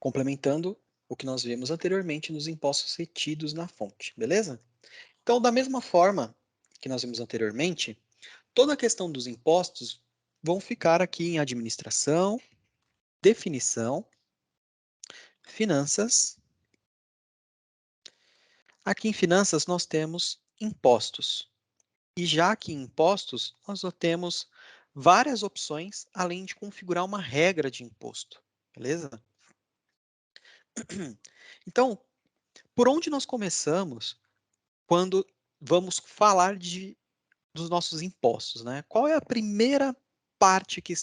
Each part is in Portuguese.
complementando o que nós vimos anteriormente nos impostos retidos na fonte, beleza? Então, da mesma forma que nós vimos anteriormente, toda a questão dos impostos vão ficar aqui em administração, definição, finanças. Aqui em finanças nós temos impostos. E já aqui em impostos, nós só temos várias opções, além de configurar uma regra de imposto, beleza? Então, por onde nós começamos quando vamos falar dos nossos impostos, né? Qual é a primeira parte que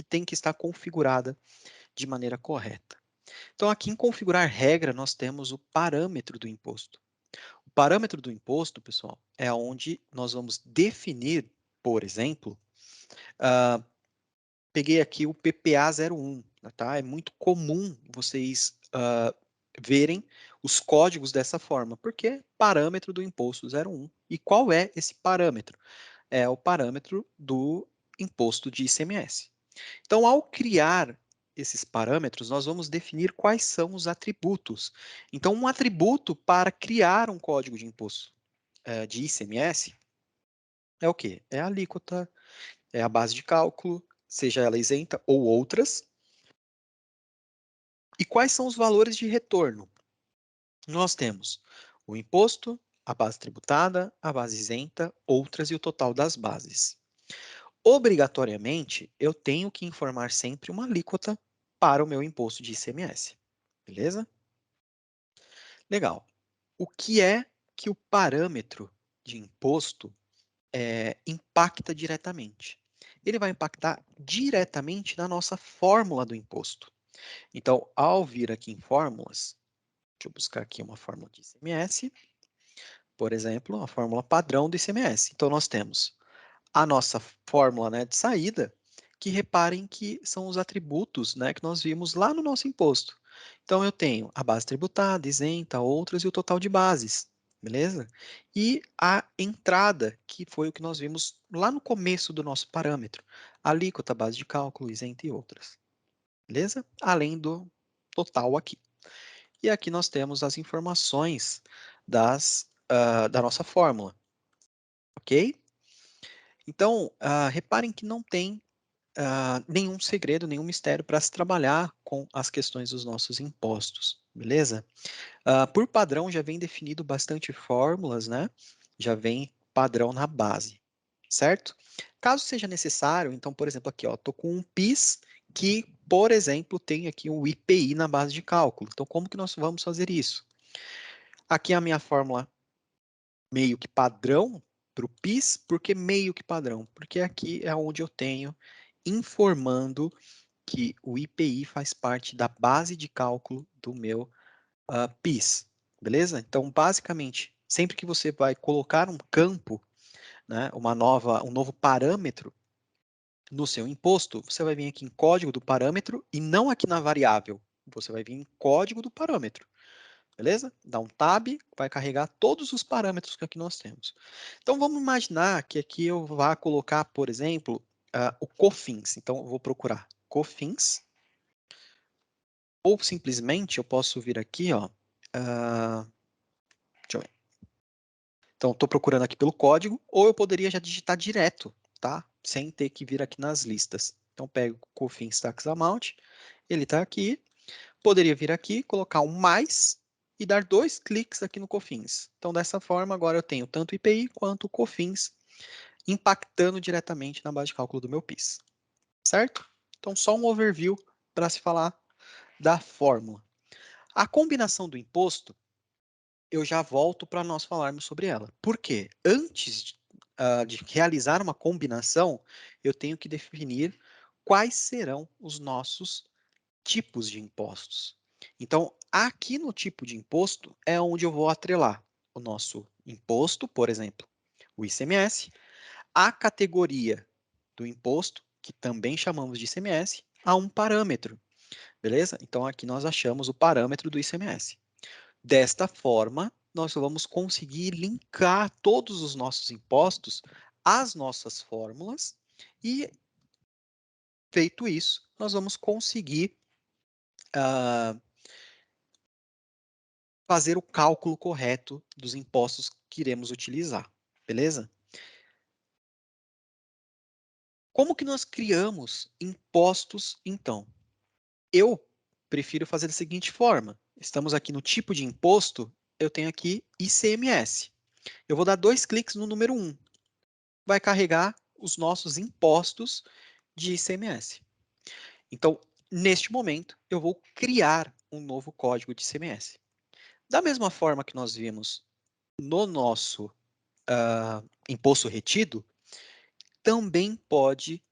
tem que estar configurada de maneira correta? Então, aqui em configurar regra, nós temos o parâmetro do imposto. O parâmetro do imposto, pessoal, é onde nós vamos definir, por exemplo, ah, peguei aqui o PPA 01, tá? É muito comum vocês verem os códigos dessa forma, porque parâmetro do imposto 01. E qual é esse parâmetro? É o parâmetro do imposto de ICMS. Então, ao criar esses parâmetros, nós vamos definir quais são os atributos. Então, um atributo para criar um código de imposto de ICMS é o quê? É a alíquota, é a base de cálculo, seja ela isenta ou outras. E quais são os valores de retorno? Nós temos o imposto, a base tributada, a base isenta, outras e o total das bases. Obrigatoriamente, eu tenho que informar sempre uma alíquota para o meu imposto de ICMS. Beleza? Legal. O que é que o parâmetro de imposto impacta diretamente? Ele vai impactar diretamente na nossa fórmula do imposto. Então, ao vir aqui em fórmulas, deixa eu buscar aqui uma fórmula de ICMS, por exemplo, a fórmula padrão do ICMS. Então, nós temos a nossa fórmula, né, de saída, que reparem que são os atributos, né, que nós vimos lá no nosso imposto. Então, eu tenho a base tributada, isenta, outras e o total de bases, beleza? E a entrada, que foi o que nós vimos lá no começo do nosso parâmetro, alíquota, base de cálculo, isenta e outras, beleza? Além do total aqui. E aqui nós temos as informações da nossa fórmula, ok? Então, reparem que não tem nenhum segredo, nenhum mistério para se trabalhar com as questões dos nossos impostos, beleza? Por padrão, já vem definido bastante fórmulas, né? Já vem padrão na base, certo? Caso seja necessário, então, por exemplo, aqui, ó, estou com um PIS que, por exemplo, tem aqui um IPI na base de cálculo. Então, como que nós vamos fazer isso? Aqui é a minha fórmula meio que padrão para o PIS, por que meio que padrão? Porque aqui é onde eu tenho informando que o IPI faz parte da base de cálculo do meu PIS, beleza? Então, basicamente, sempre que você vai colocar um campo, né, um novo parâmetro no seu imposto, você vai vir aqui em código do parâmetro e não aqui na variável. Você vai vir em código do parâmetro. Beleza? Dá um tab, vai carregar todos os parâmetros que aqui nós temos. Então, vamos imaginar que aqui eu vá colocar, por exemplo, o COFINS. Então, eu vou procurar COFINS, ou simplesmente eu posso vir aqui, ó, deixa eu ver. Então, estou procurando aqui pelo código, ou eu poderia já digitar direto, tá? Sem ter que vir aqui nas listas. Então, pego o COFINS Tax Amount, ele está aqui. Poderia vir aqui, colocar um mais e dar 2 cliques aqui no COFINS. Então, dessa forma, agora eu tenho tanto o IPI quanto o COFINS impactando diretamente na base de cálculo do meu PIS. Certo? Então, só um overview para se falar da fórmula. A combinação do imposto, eu já volto para nós falarmos sobre ela. Por quê? Antes de realizar uma combinação, eu tenho que definir quais serão os nossos tipos de impostos. Então, aqui no tipo de imposto é onde eu vou atrelar o nosso imposto, por exemplo, o ICMS, a categoria do imposto, que também chamamos de ICMS, a um parâmetro, beleza? Então, aqui nós achamos o parâmetro do ICMS. Desta forma, nós vamos conseguir linkar todos os nossos impostos às nossas fórmulas e, feito isso, nós vamos conseguir fazer o cálculo correto dos impostos que iremos utilizar, beleza? Como que nós criamos impostos, então? Eu prefiro fazer da seguinte forma. Estamos aqui no tipo de imposto, eu tenho aqui ICMS. Eu vou dar 2 cliques no número 1. Vai carregar os nossos impostos de ICMS. Então, neste momento, eu vou criar um novo código de ICMS. Da mesma forma que nós vimos no nosso imposto retido, também pode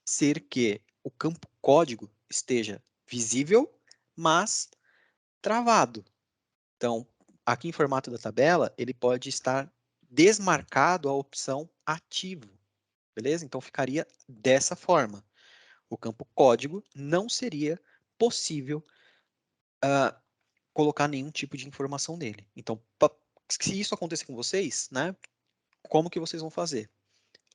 ser que o campo código esteja visível, mas travado. Então, aqui em formato da tabela, ele pode estar desmarcado a opção ativo, beleza? Então, ficaria dessa forma. O campo código não seria possível colocar nenhum tipo de informação nele. Então, se isso acontecer com vocês, né, como que vocês vão fazer?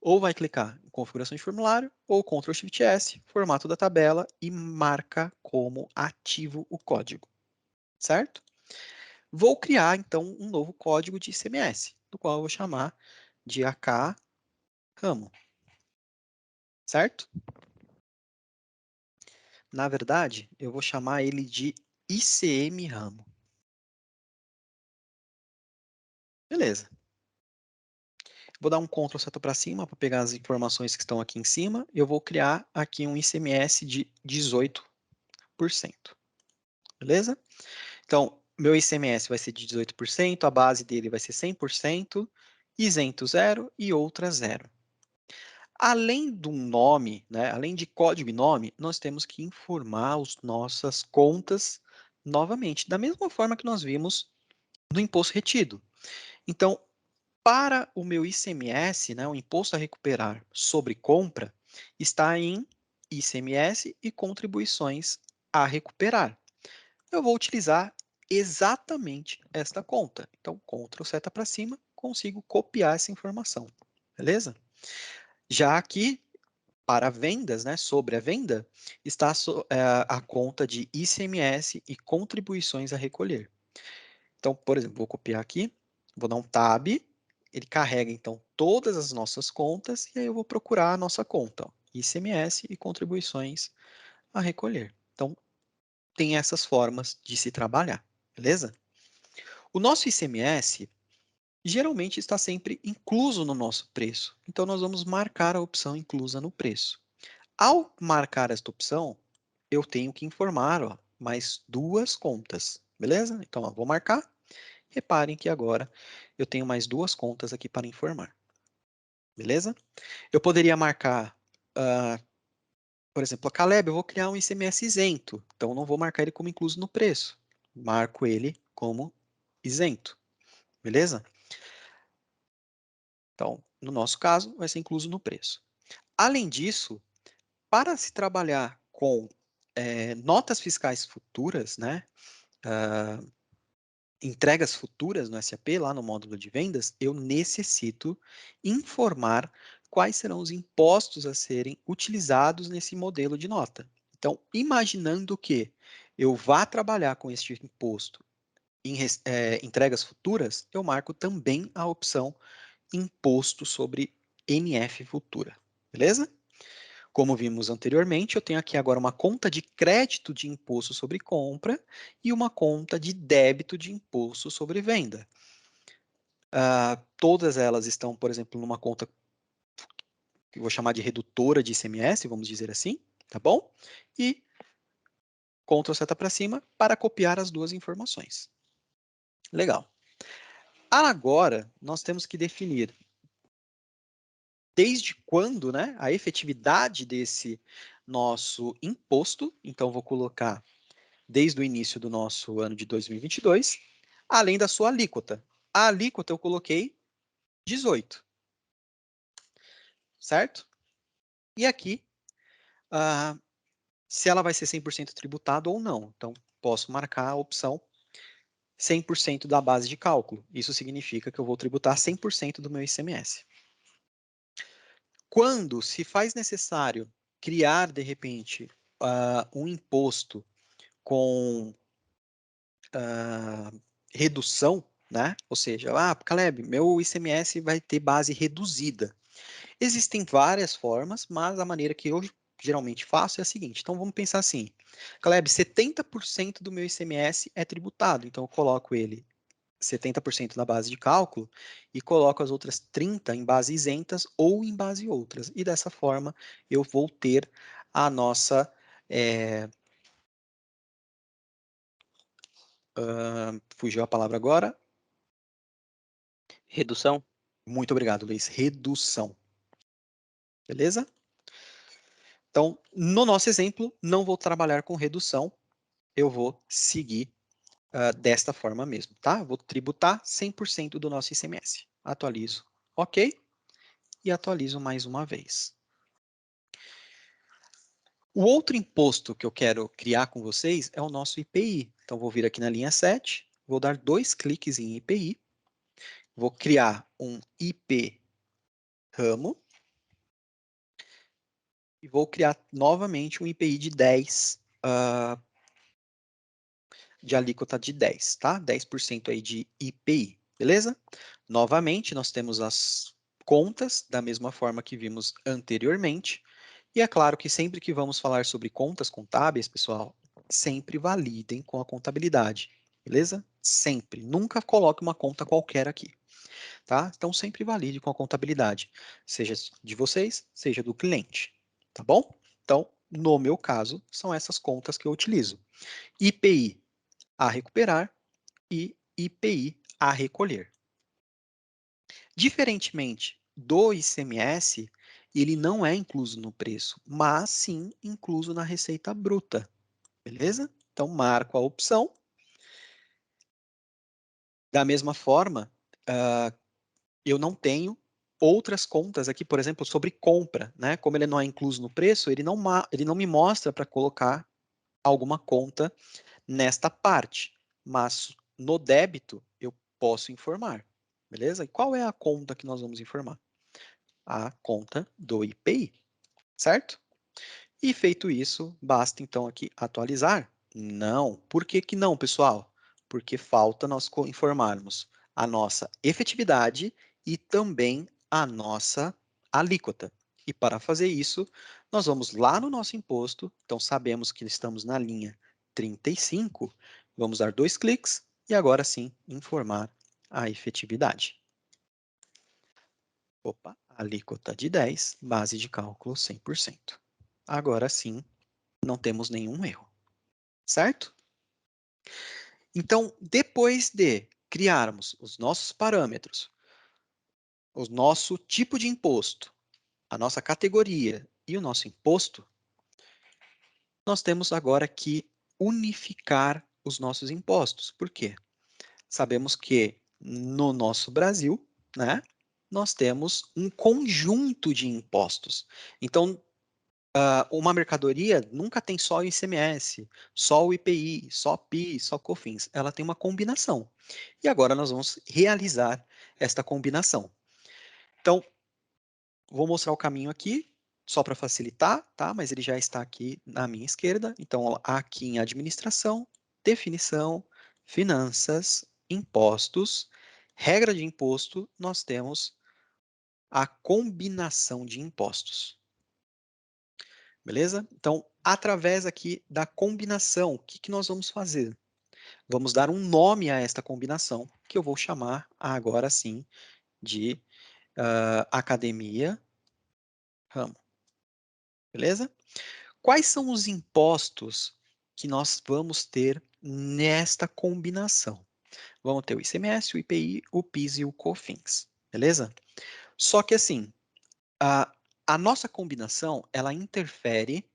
Ou vai clicar em configuração de formulário, ou Ctrl Shift S, formato da tabela, e marca como ativo o código, certo? Vou criar, então, um novo código de ICMS, do qual eu vou chamar de AK Ramo, certo? Na verdade, eu vou chamar ele de ICM Ramo. Beleza. Vou dar um Ctrl seta para cima para pegar as informações que estão aqui em cima. Eu vou criar aqui um ICMS de 18%. Beleza? Então, meu ICMS vai ser de 18%, a base dele vai ser 100%, isento zero e outra zero. Além do nome, né, além de código e nome, nós temos que informar as nossas contas novamente, da mesma forma que nós vimos no imposto retido. Então, para o meu ICMS, né, o imposto a recuperar sobre compra, está em ICMS e contribuições a recuperar. Eu vou utilizar exatamente esta conta. Então, Ctrl seta para cima, consigo copiar essa informação, beleza? Já aqui, para vendas, né, sobre a venda, está a conta de ICMS e contribuições a recolher. Então, por exemplo, vou copiar aqui, vou dar um Tab, ele carrega, então, todas as nossas contas, e aí eu vou procurar a nossa conta, ó, ICMS e contribuições a recolher. Então, tem essas formas de se trabalhar, beleza? O nosso ICMS geralmente está sempre incluso no nosso preço, então nós vamos marcar a opção inclusa no preço. Ao marcar esta opção, eu tenho que informar, ó, mais 2 contas, beleza? Então, ó, vou marcar. Reparem que agora eu tenho mais 2 contas aqui para informar, beleza? Eu poderia marcar, por exemplo, a Caleb, eu vou criar um ICMS isento, então não vou marcar ele como incluso no preço, marco ele como isento, beleza? Então, no nosso caso, vai ser incluso no preço. Além disso, para se trabalhar com notas fiscais futuras, né, entregas futuras no SAP, lá no módulo de vendas, eu necessito informar quais serão os impostos a serem utilizados nesse modelo de nota. Então, imaginando que eu vá trabalhar com este imposto em entregas futuras, eu marco também a opção imposto sobre NF futura. Beleza? Como vimos anteriormente, eu tenho aqui agora uma conta de crédito de imposto sobre compra e uma conta de débito de imposto sobre venda. Todas elas estão, por exemplo, numa conta que eu vou chamar de redutora de ICMS, vamos dizer assim, tá bom? E Ctrl seta para cima para copiar as 2 informações. Legal. Agora, nós temos que definir desde quando, né, a efetividade desse nosso imposto. Então, vou colocar desde o início do nosso ano de 2022, além da sua alíquota. A alíquota eu coloquei 18, certo? E aqui, se ela vai ser 100% tributada ou não. Então, posso marcar a opção 100% da base de cálculo. Isso significa que eu vou tributar 100% do meu ICMS. Quando se faz necessário criar, de repente, um imposto com redução, né? Ou seja, Caleb, meu ICMS vai ter base reduzida. Existem várias formas, mas a maneira que eu geralmente faço é a seguinte. Então, vamos pensar assim. Caleb, 70% do meu ICMS é tributado, então eu coloco ele 70% na base de cálculo e coloco as outras 30% em base isentas ou em base outras. E dessa forma, eu vou ter a nossa... fugiu a palavra agora. Redução? Muito obrigado, Luiz. Redução. Beleza? Então, no nosso exemplo, não vou trabalhar com redução, eu vou seguir desta forma mesmo, tá? Vou tributar 100% do nosso ICMS. Atualizo, ok? E atualizo mais uma vez. O outro imposto que eu quero criar com vocês é o nosso IPI. Então, vou vir aqui na linha 7, vou dar 2 cliques em IPI, vou criar um IP ramo e vou criar novamente um IPI de 10, de alíquota de 10, tá? 10% aí de IPI, beleza? Novamente, nós temos as contas, da mesma forma que vimos anteriormente. E é claro que sempre que vamos falar sobre contas contábeis, pessoal, sempre validem com a contabilidade, beleza? Sempre. Nunca coloque uma conta qualquer aqui, tá? Então, sempre valide com a contabilidade, seja de vocês, seja do cliente, tá bom? Então, no meu caso, são essas contas que eu utilizo. IPI a recuperar e IPI a recolher. Diferentemente do ICMS, ele não é incluso no preço, mas sim incluso na receita bruta, beleza? Então, marco a opção. Da mesma forma, eu não tenho outras contas aqui, por exemplo, sobre compra, né? Como ele não é incluso no preço, ele não me mostra para colocar alguma conta nesta parte, mas no débito eu posso informar, beleza? E qual é a conta que nós vamos informar? A conta do IPI, certo? E feito isso, basta então aqui atualizar? Não. Por que que não, pessoal? Porque falta nós informarmos a nossa efetividade e também a nossa alíquota. E para fazer isso, nós vamos lá no nosso imposto, então sabemos que estamos na linha 35, vamos dar 2 cliques e agora sim informar a efetividade. Opa, alíquota de 10, base de cálculo 100%. Agora sim, não temos nenhum erro, certo? Então, depois de criarmos os nossos parâmetros, o nosso tipo de imposto, a nossa categoria e o nosso imposto, nós temos agora que unificar os nossos impostos. Por quê? Sabemos que no nosso Brasil, né, nós temos um conjunto de impostos. Então, uma mercadoria nunca tem só o ICMS, só o IPI, só PIS, só COFINS. Ela tem uma combinação. E agora nós vamos realizar esta combinação. Então, vou mostrar o caminho aqui, só para facilitar, tá? Mas ele já está aqui na minha esquerda. Então, aqui em administração, definição, finanças, impostos, regra de imposto, nós temos a combinação de impostos. Beleza? Então, através aqui da combinação, o que que nós vamos fazer? Vamos dar um nome a esta combinação, que eu vou chamar agora sim de academia ramo. Beleza? Quais são os impostos que nós vamos ter nesta combinação? Vamos ter o ICMS, o IPI, o PIS e o COFINS. Beleza? Só que assim, a, a nossa combinação, ela interfere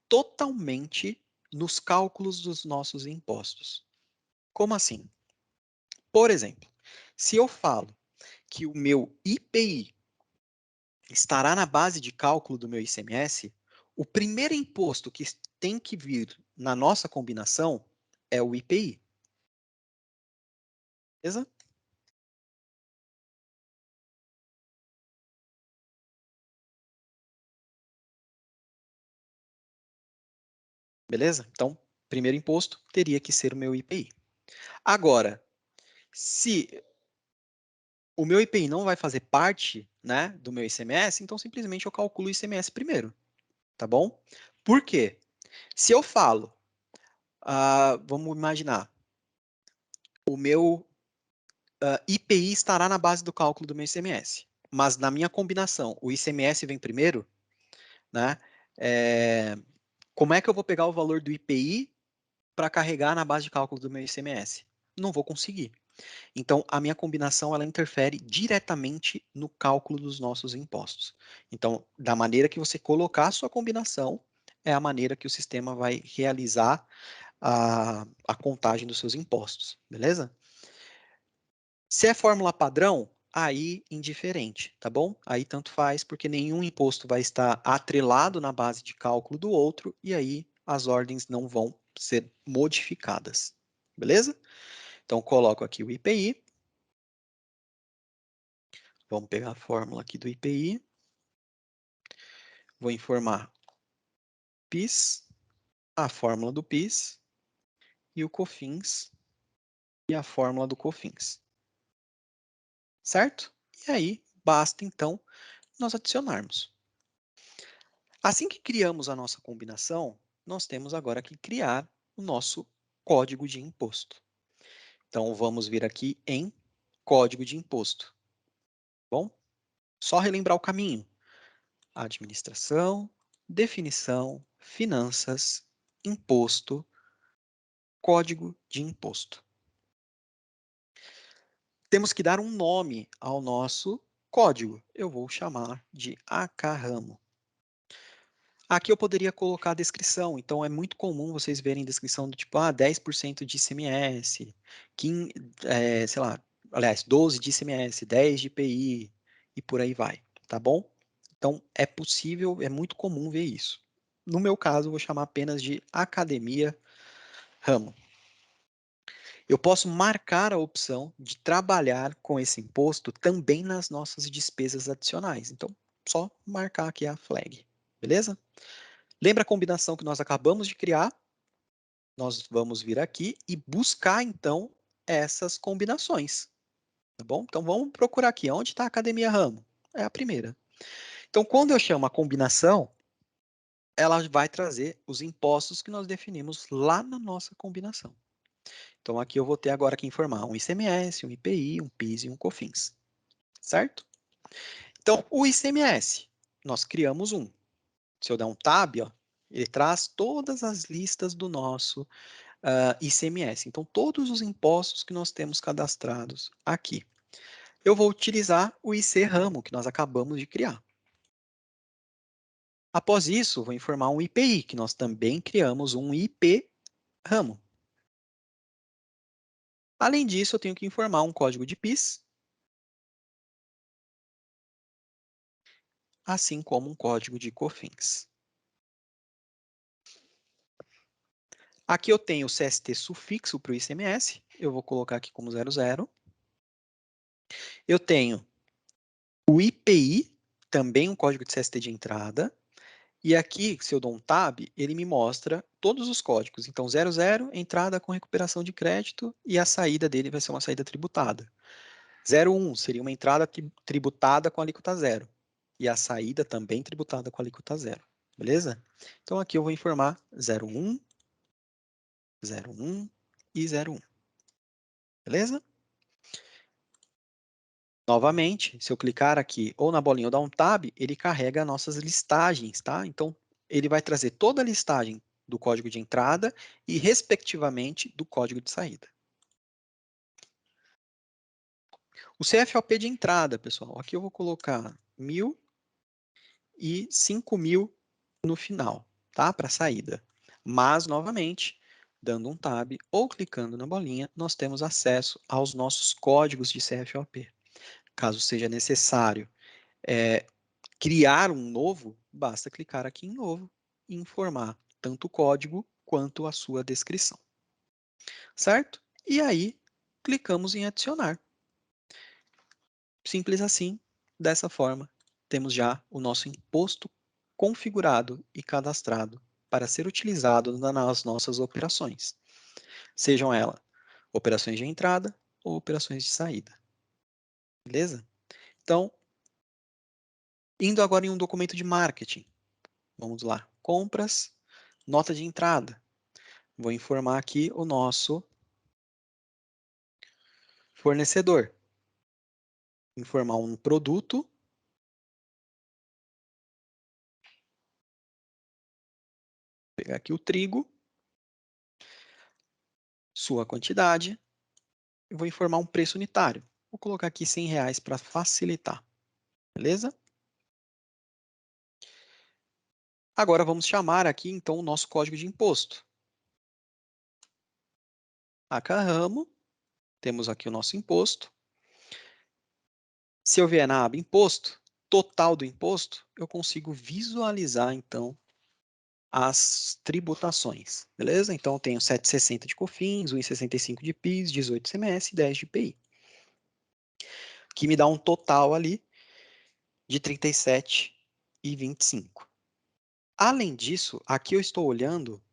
totalmente nos cálculos dos nossos impostos. Como assim? Por exemplo, se eu falo que o meu IPI estará na base de cálculo do meu ICMS, o primeiro imposto que tem que vir na nossa combinação é o IPI. Beleza? Beleza? Então, primeiro imposto teria que ser o meu IPI. Agora, Se o meu IPI não vai fazer parte, né, do meu ICMS, então simplesmente eu calculo o ICMS primeiro, tá bom? Por quê? Se eu falo, vamos imaginar, o meu IPI estará na base do cálculo do meu ICMS, mas na minha combinação o ICMS vem primeiro, né? é, Como é que eu vou pegar o valor do IPI para carregar na base de cálculo do meu ICMS? Não vou conseguir. Então, a minha combinação ela interfere diretamente no cálculo dos nossos impostos. Então, da maneira que você colocar a sua combinação, é a maneira que o sistema vai realizar a contagem dos seus impostos, beleza? Se é fórmula padrão, aí indiferente, tá bom? Aí tanto faz, porque nenhum imposto vai estar atrelado na base de cálculo do outro, e aí as ordens não vão ser modificadas, beleza? Então, coloco aqui o IPI. Vamos pegar a fórmula aqui do IPI. Vou informar PIS, a fórmula do PIS, e o COFINS, e a fórmula do COFINS. Certo? E aí, basta então nós adicionarmos. Assim que criamos a nossa combinação, nós temos agora que criar o nosso código de imposto. Então, vamos vir aqui em código de imposto. Bom, só relembrar o caminho. Administração, definição, finanças, imposto, código de imposto. Temos que dar um nome ao nosso código. Eu vou chamar de AKRAMO. Aqui eu poderia colocar a descrição, então é muito comum vocês verem descrição do tipo, 10% de ICMS, 15, sei lá, aliás, 12 de ICMS, 10 de IPI e por aí vai, tá bom? Então é possível, é muito comum ver isso. No meu caso, eu vou chamar apenas de Academia Ramo. Eu posso marcar a opção de trabalhar com esse imposto também nas nossas despesas adicionais. Então, só marcar aqui a flag, beleza? Lembra a combinação que nós acabamos de criar? Nós vamos vir aqui e buscar, então, essas combinações, tá bom? Então, vamos procurar aqui. Onde está a Academia Ramo? É a primeira. Então, quando eu chamo a combinação, ela vai trazer os impostos que nós definimos lá na nossa combinação. Então, aqui eu vou ter agora que informar um ICMS, um IPI, um PIS e um COFINS, certo? Então, o ICMS, nós criamos um. Se eu der um tab, ó, ele traz todas as listas do nosso ICMS. Então, todos os impostos que nós temos cadastrados aqui. Eu vou utilizar o IC Ramo, que nós acabamos de criar. Após isso, vou informar um IPI, que nós também criamos um IP Ramo. Além disso, eu tenho que informar um código de PIS, assim como um código de COFINS. Aqui eu tenho o CST sufixo para o ICMS, eu vou colocar aqui como 00. Eu tenho o IPI, também um código de CST de entrada, e aqui, se eu dou um tab, ele me mostra todos os códigos. Então, 00, entrada com recuperação de crédito, e a saída dele vai ser uma saída tributada. 01 seria uma entrada tributada com alíquota zero, e a saída também tributada com alíquota zero. Beleza? Então, aqui eu vou informar 01, 01 e 01. Beleza? Novamente, se eu clicar aqui ou na bolinha ou dar um tab, ele carrega nossas listagens, tá? Então, ele vai trazer toda a listagem do código de entrada e, respectivamente, do código de saída. O CFOP de entrada, pessoal, aqui eu vou colocar 1.000 e 5.000 no final, tá? Para saída. Mas, novamente, dando um tab ou clicando na bolinha, nós temos acesso aos nossos códigos de CFOP. Caso seja necessário criar um novo, basta clicar aqui em novo e informar tanto o código quanto a sua descrição. Certo? E aí, clicamos em adicionar. Simples assim, dessa forma, temos já o nosso imposto configurado e cadastrado para ser utilizado nas nossas operações. Sejam elas operações de entrada, ou operações de saída. Beleza? Então, indo agora em um documento de marketing. Vamos lá. Compras, nota de entrada. Vou informar aqui o nosso fornecedor. Informar um produto. Vou pegar aqui o trigo. Sua quantidade. E vou informar um preço unitário. Vou colocar aqui R$ 100 para facilitar. Beleza? Agora vamos chamar aqui, então, o nosso código de imposto. Acarramo, temos aqui o nosso imposto. Se eu vier na aba Imposto, total do imposto, eu consigo visualizar, então, as tributações, beleza? Então, eu tenho 7,60 de COFINS, 1,65 de PIS, 18 de ICMS e 10 de IPI, que me dá um total ali de 37,25. Além disso, aqui eu estou olhando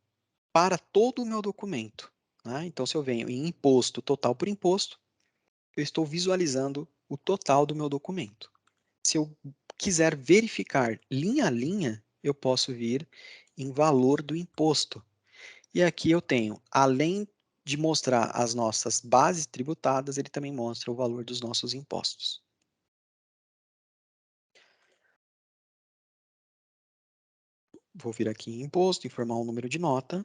para todo o meu documento, né? Então, se eu venho em imposto, total por imposto, eu estou visualizando o total do meu documento. Se eu quiser verificar linha a linha, eu posso vir em valor do imposto. E aqui eu tenho, além de mostrar as nossas bases tributadas, ele também mostra o valor dos nossos impostos. Vou vir aqui em imposto, informar um número de nota.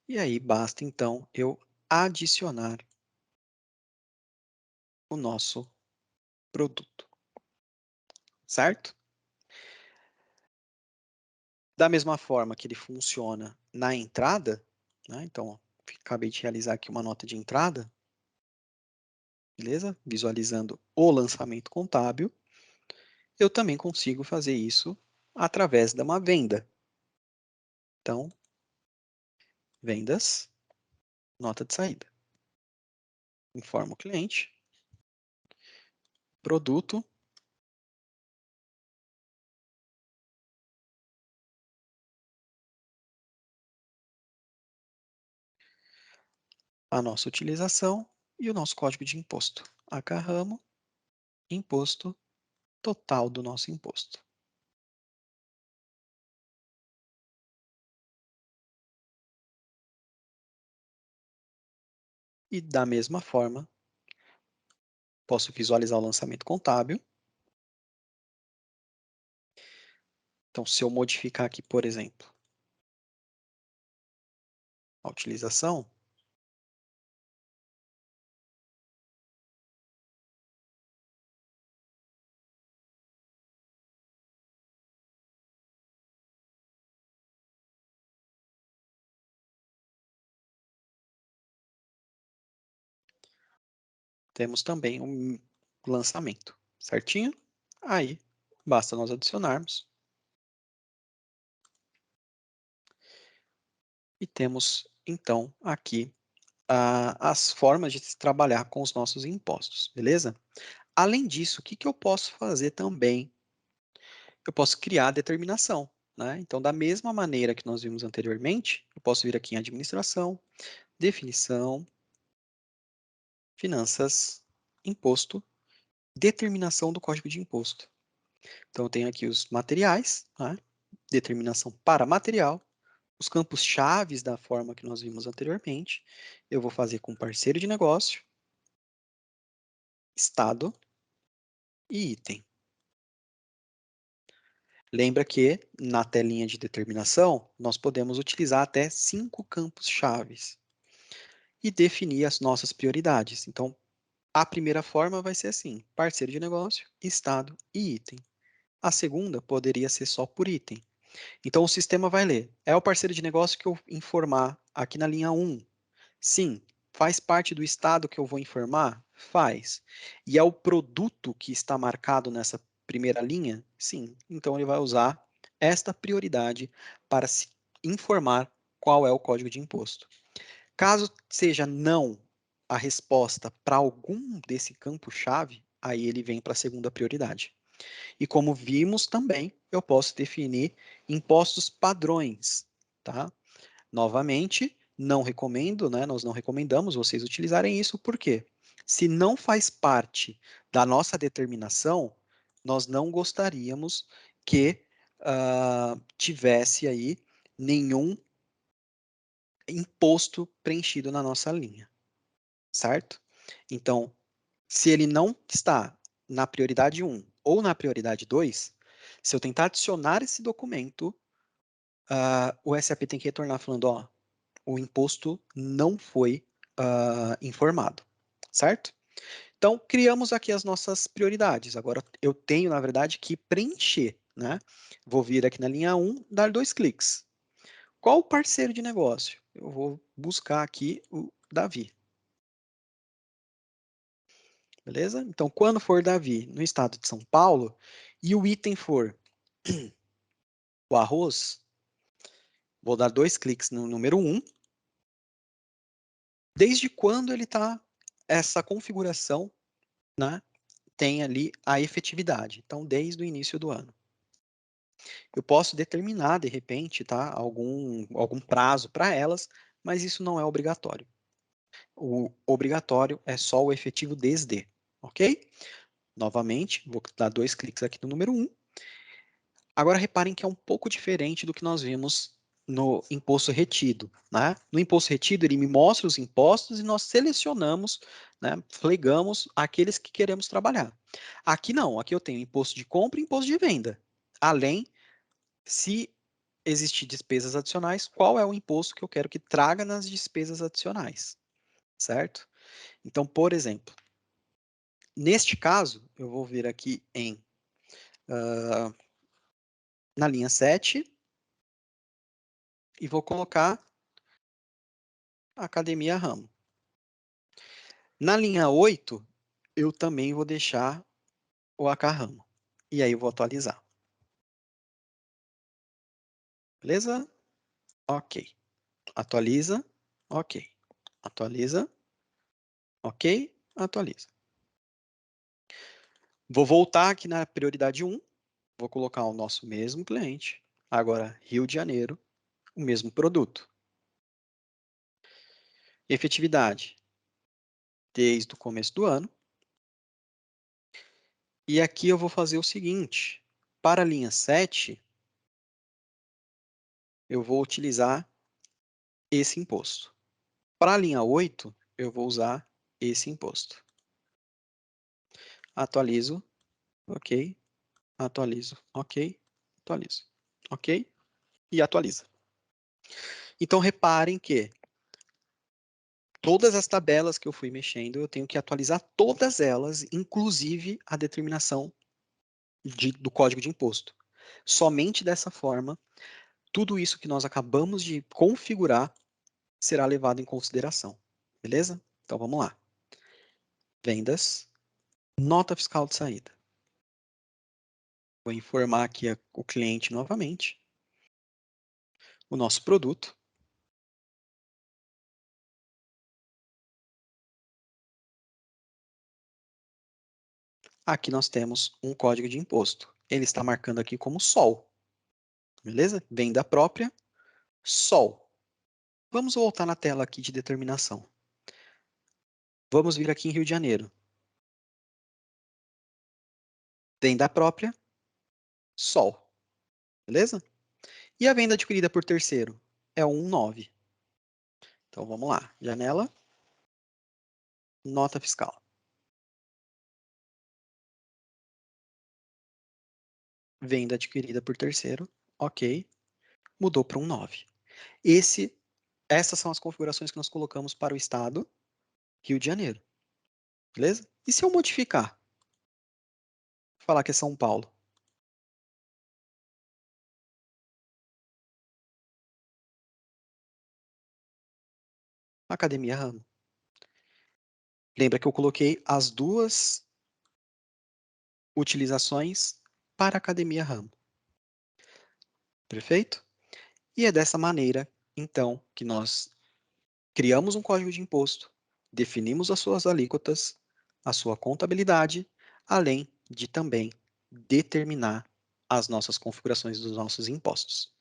E aí basta então eu adicionar o nosso produto, certo? Da mesma forma que ele funciona na entrada, né? Então, acabei de realizar aqui uma nota de entrada, beleza? Visualizando o lançamento contábil, eu também consigo fazer isso através de uma venda. Então, vendas, nota de saída. Informo o cliente, produto, a nossa utilização e o nosso código de imposto. Acarramo, imposto, total do nosso imposto. E da mesma forma, posso visualizar o lançamento contábil. Então, se eu modificar aqui, por exemplo, a utilização, temos também um lançamento, certinho? Aí, basta nós adicionarmos e temos, então, aqui as formas de se trabalhar com os nossos impostos, beleza? Além disso, o que que eu posso fazer também? Eu posso criar a determinação, né? Então, da mesma maneira que nós vimos anteriormente, eu posso vir aqui em administração, definição, finanças, imposto, determinação do código de imposto. Então, eu tenho aqui os materiais, né? Determinação para material, os campos chaves da forma que nós vimos anteriormente. Eu vou fazer com parceiro de negócio, estado e item. Lembra que na telinha de determinação, nós podemos utilizar até 5 campos chaves e definir as nossas prioridades. Então, a primeira forma vai ser assim: parceiro de negócio, estado e item. A segunda poderia ser só por item. Então, o sistema vai ler: é o parceiro de negócio que eu informar aqui na linha 1. Sim. Faz parte do estado que eu vou informar? Faz. E é o produto que está marcado nessa primeira linha? Sim. Então, ele vai usar esta prioridade para se informar qual é o código de imposto. Caso seja não a resposta para algum desse campo-chave, aí ele vem para a segunda prioridade. E como vimos também, eu posso definir impostos padrões, tá? Novamente, não recomendo, né? Nós não recomendamos vocês utilizarem isso, por quê? Se não faz parte da nossa determinação, nós não gostaríamos que tivesse aí nenhum imposto preenchido na nossa linha, certo? Então, se ele não está na prioridade 1 ou na prioridade 2, se eu tentar adicionar esse documento, o SAP tem que retornar falando, ó, o imposto não foi informado, certo? Então, criamos aqui as nossas prioridades. Agora, eu tenho, na verdade, que preencher, né? Vou vir aqui na linha 1, dar 2 cliques. Qual o parceiro de negócio? Eu vou buscar aqui o Davi. Beleza? Então, quando for Davi no estado de São Paulo e o item for o arroz, vou dar 2 cliques no número 1. Desde quando ele está, essa configuração, né, tem ali a efetividade. Então, desde o início do ano. Eu posso determinar, de repente, tá, algum prazo para elas, mas isso não é obrigatório. O obrigatório é só o efetivo desde, ok? Novamente, vou dar 2 cliques aqui no número 1. Agora, reparem que é um pouco diferente do que nós vimos no imposto retido, né? No imposto retido, ele me mostra os impostos e nós selecionamos, né, flegamos aqueles que queremos trabalhar. Aqui não, aqui eu tenho imposto de compra e imposto de venda. Além, se existir despesas adicionais, qual é o imposto que eu quero que traga nas despesas adicionais, certo? Então, por exemplo, neste caso, eu vou vir aqui na linha 7 e vou colocar Academia Ramo. Na linha 8, eu também vou deixar o AK Ramo. E aí eu vou atualizar. Beleza? Ok. Atualiza. Ok. Atualiza. Ok. Atualiza. Vou voltar aqui na prioridade 1. Vou colocar o nosso mesmo cliente. Agora, Rio de Janeiro, o mesmo produto. Efetividade, desde o começo do ano. E aqui eu vou fazer o seguinte. Para a linha 7, eu vou utilizar esse imposto. Para a linha 8, eu vou usar esse imposto. Atualizo. Ok. Atualizo. Ok. Atualizo. Ok. E atualiza. Então, reparem que todas as tabelas que eu fui mexendo, eu tenho que atualizar todas elas, inclusive a determinação do código de imposto. Somente dessa forma, tudo isso que nós acabamos de configurar será levado em consideração. Beleza? Então, vamos lá. Vendas, nota fiscal de saída. Vou informar aqui o cliente novamente. O nosso produto. Aqui nós temos um código de imposto. Ele está marcando aqui como SOL. Beleza? Venda própria, SOL. Vamos voltar na tela aqui de determinação. Vamos vir aqui em Rio de Janeiro. Venda própria, SOL. Beleza? E a venda adquirida por terceiro? É o 19. Então, vamos lá. Janela, nota fiscal. Venda adquirida por terceiro, ok. Mudou para um 9. Essas são as configurações que nós colocamos para o estado Rio de Janeiro. Beleza? E se eu modificar? Falar que é São Paulo. Academia Ramo. Lembra que eu coloquei as duas utilizações para Academia Ramo. Perfeito? E é dessa maneira, então, que nós criamos um código de imposto, definimos as suas alíquotas, a sua contabilidade, além de também determinar as nossas configurações dos nossos impostos.